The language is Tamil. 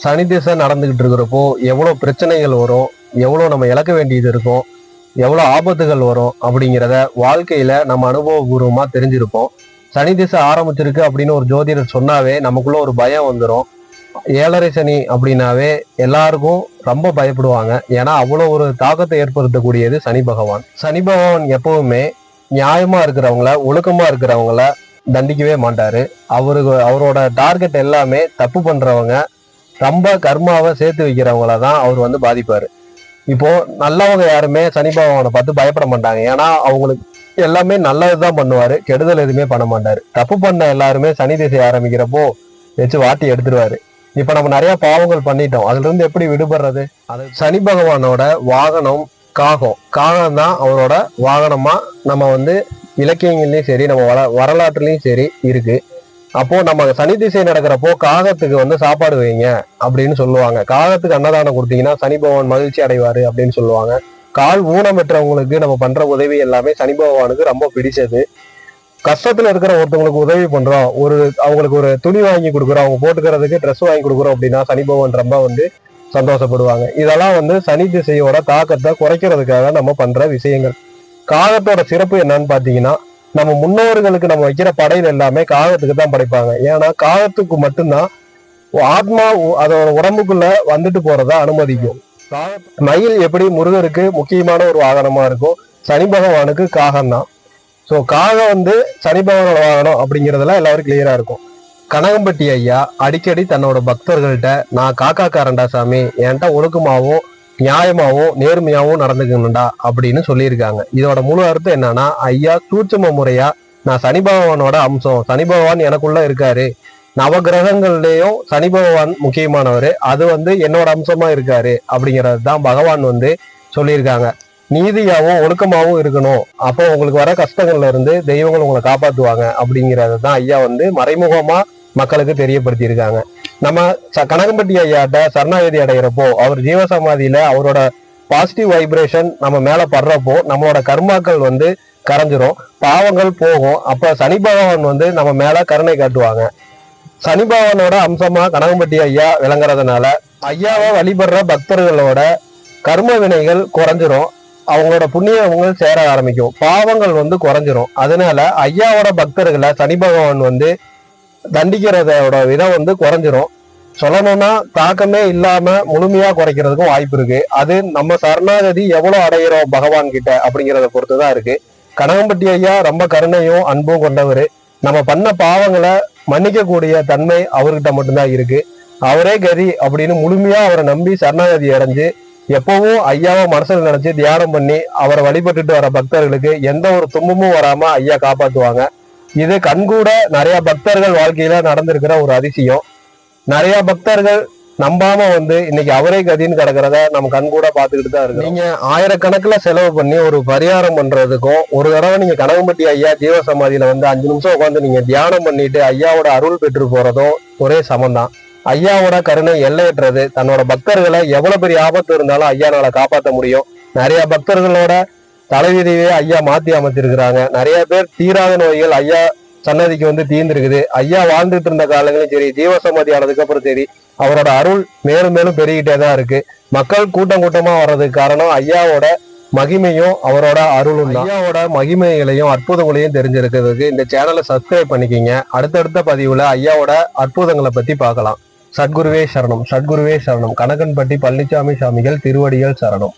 சனி திசை நடந்துகிட்டு இருக்கிறப்போ எவ்வளோ பிரச்சனைகள் வரும், எவ்வளோ நம்ம இழக்க வேண்டியது இருக்கும், எவ்வளோ ஆபத்துகள் வரும் அப்படிங்கிறத வாழ்க்கையில நம்ம அனுபவபூர்வமா தெரிஞ்சிருப்போம். சனி திசை ஆரம்பிச்சிருக்கு அப்படின்னு ஒரு ஜோதிடர் சொன்னாவே நமக்குள்ள ஒரு பயம் வந்துடும். 7.5 சனி அப்படின்னாவே எல்லாருக்கும் ரொம்ப பயப்படுவாங்க. ஏன்னா அவ்வளோ ஒரு தாக்கத்தை ஏற்படுத்தக்கூடியது சனி பகவான். சனி பகவான் எப்பவுமே நியாயமா இருக்கிறவங்கள, ஒழுக்கமா இருக்கிறவங்கள தண்டிக்கவே மாட்டாரு. அவரோட டார்கெட் எல்லாமே தப்பு பண்றவங்க, ரொம்ப கர்மாவை சேர்த்து வைக்கிறவங்கள தான் அவர் வந்து பாதிப்பாரு. இப்போ நல்லவங்க யாருமே சனி பகவானை பார்த்து பயப்பட மாட்டாங்க. ஏன்னா அவங்களுக்கு எல்லாமே நல்லதுதான் பண்ணுவாரு, கெடுதல் எதுவுமே பண்ண மாட்டாரு. தப்பு பண்ண எல்லாருமே சனி திசை ஆரம்பிக்கிறப்போ வச்சு வாட்டி எடுத்துருவாரு. இப்ப நம்ம நிறைய பாவங்கள் பண்ணிட்டோம், அதுல இருந்து எப்படி விடுபடுறது? அது சனி பகவானோட வாகனம் காகம். காகம் தான் அவரோட வாகனமா நம்ம வந்து இலக்கியங்கள்லயும் சரி, நம்ம வரலாற்றுலயும் சரி இருக்கு. அப்போ நம்ம சனி திசை நடக்கிறப்போ காகத்துக்கு வந்து சாப்பாடு வைங்க அப்படின்னு சொல்லுவாங்க. காகத்துக்கு அன்னதானம் கொடுத்தீங்கன்னா சனி பகவான் மகிழ்ச்சி அடைவாரு அப்படின்னு சொல்லுவாங்க. கால் ஊனம் பெற்றவங்களுக்கு நம்ம பண்ற உதவி எல்லாமே சனி பகவானுக்கு ரொம்ப பிடிச்சது. கஷ்டத்துல இருக்கிற ஒருத்தவங்களுக்கு உதவி பண்றோம், அவங்களுக்கு ஒரு துணி வாங்கி கொடுக்குறோம், அவங்க போட்டுக்கிறதுக்கு ட்ரெஸ் வாங்கி கொடுக்குறோம் அப்படின்னா சனி பகவான் ரொம்ப வந்து சந்தோஷப்படுவாங்க. இதெல்லாம் வந்து சனி திசையோட தாக்கத்தை குறைக்கிறதுக்காக நம்ம பண்ற விஷயங்கள். காகத்தோட சிறப்பு என்னன்னு பாத்தீங்கன்னா, நம்ம முன்னோர்களுக்கு நம்ம வைக்கிற படையில எல்லாமே காகத்துக்கு தான் படைப்பாங்க. ஏன்னா காகத்துக்கு மட்டும்தான் ஆத்மா அதோட உடம்புக்குள்ள வந்துட்டு போறதா அனுமதிக்கும். மயில் எப்படி முருகருக்கு முக்கியமான ஒரு வாகனமா இருக்கும், சனி பகவானுக்கு காகம் தான். ஸோ காகம் வந்து சனி பகவானோட வாகனம் அப்படிங்கிறதெல்லாம் எல்லாரும் கிளியரா இருக்கும். கனகம்பட்டி ஐயா அடிக்கடி தன்னோட பக்தர்கள்ட்ட, நான் காக்காக்காரன்டா சாமி, என்கிட்ட ஒழுக்கமாவும் நியாயமாவும் நேர்மையாவும் நடந்துக்கணும்டா அப்படின்னு சொல்லியிருக்காங்க. இதோட முழு அர்த்தம் என்னன்னா, ஐயா சூட்சும முறையா நான் சனி பகவானோட அம்சம், சனி பகவான் எனக்குள்ள இருக்காரு, நவகிரகங்கள்லயும் சனி பகவான் முக்கியமானவர், அது வந்து என்னோட அம்சமா இருக்காரு அப்படிங்கிறது தான் பகவான் வந்து சொல்லியிருக்காங்க. நீதியாவும் ஒழுக்கமாவும் இருக்கணும், அப்போ உங்களுக்கு வர கஷ்டங்கள்ல இருந்து தெய்வங்கள் உங்களை காப்பாத்துவாங்க அப்படிங்கறது தான் ஐயா வந்து மறைமுகமா மக்களுக்கு தெரியப்படுத்தியிருக்காங்க. நம்ம கனகம்பட்டி ஐயாட்ட சரணாகதி அடைகிறப்போ, அவர் ஜீவசமாதியில அவரோட பாசிட்டிவ் வைப்ரேஷன் நம்ம மேல படுறப்போ நம்மளோட கர்மாக்கள் வந்து கரைஞ்சிரும், பாவங்கள் போகும். அப்ப சனி பகவான் வந்து நம்ம மேல கருணை காட்டுவாங்க. சனி பகவானோட அம்சமா கனகம்பட்டி ஐயா விளங்குறதுனால ஐயாவை வழிபடுற பக்தர்களோட கர்ம வினைகள் குறைஞ்சிரும், அவங்களோட புண்ணியங்கள் சேர ஆரம்பிக்கும், பாவங்கள் வந்து குறைஞ்சிரும். அதனால ஐயாவோட பக்தர்களை சனி பகவான் வந்து தண்டிக்கிறதோட விதம் வந்து குறைஞ்சிரும். சொல்லணும்னா தாக்கமே இல்லாம முழுமையா குறைக்கிறதுக்கும் வாய்ப்பு இருக்கு. அது நம்ம சரணாகதி எவ்வளவு அடைகிறோம் பகவான் கிட்ட அப்படிங்கிறத பொறுத்துதான் இருக்கு. கனகம்பட்டி ஐயா ரொம்ப கருணையும் அன்பும் கொண்டவர். நம்ம பண்ண பாவங்களை மன்னிக்க கூடிய தன்மை அவர்கிட்ட மட்டும்தான் இருக்கு. அவரே கதி அப்படின்னு முழுமையா அவரை நம்பி சரணாகதி அடைஞ்சு எப்பவும் ஐயாவை மனசுல நினைச்சு தியானம் பண்ணி அவரை வழிபட்டுட்டு வர பக்தர்களுக்கு எந்த ஒரு துன்பமும் வராம ஐயா காப்பாத்துவாங்க. இது கண்கூட நிறைய பக்தர்கள் வாழ்க்கையில நடந்திருக்கிற ஒரு அதிசயம். நிறைய பக்தர்கள் நம்பாம வந்து இன்னைக்கு அவரே கதின்னு கிடக்கிறத நம்ம கண்கூட பாத்துக்கிட்டு தான் இருக்கு. நீங்க ஆயிரக்கணக்குல செலவு பண்ணி ஒரு பரிகாரம் பண்றதுக்கும், ஒரு தடவை நீங்க கனகம்பட்டி ஐயா ஜீவசமாதியில வந்து 5 நிமிஷம் உட்காந்து நீங்க தியானம் பண்ணிட்டு ஐயாவோட அருள் பெற்று போறதும் ஒரே சமம்தான். ஐயாவோட கருணை எல்லையற்றது. தன்னோட பக்தர்களை எவ்வளவு பெரிய ஆபத்து இருந்தாலும் ஐயானால காப்பாற்ற முடியும். நிறைய பக்தர்களோட தலைவிதியே ஐயா மாத்தி அமைச்சிருக்கிறாங்க. நிறைய பேர் தீராத நோய்கள் ஐயா சன்னதிக்கு வந்து தீர்ந்திருக்குது. ஐயா வாழ்ந்துட்டு இருந்த காலங்களும் சரி, ஜீவசமாதி ஆனதுக்கு அப்புறம் சரி, அவரோட அருள் மேலும் மேலும் பெருகிட்டே தான் இருக்கு. மக்கள் கூட்டம் கூட்டமா வர்றதுக்கு காரணம் ஐயாவோட மகிமையும் அவரோட அருளும் தான். ஐயாவோட மகிமைகளையும் அற்புதங்களையும் தெரிஞ்சிருக்கிறதுக்கு இந்த சேனலை சப்ஸ்கிரைப் பண்ணிக்கிங்க. அடுத்தடுத்த பதிவுல ஐயாவோட அற்புதங்களை பத்தி பார்க்கலாம். சத்குருவே சரணம், சத்குருவே சரணம். கனகன்பட்டி பழனிசாமி சாமிகள் திருவடிகள் சரணம்.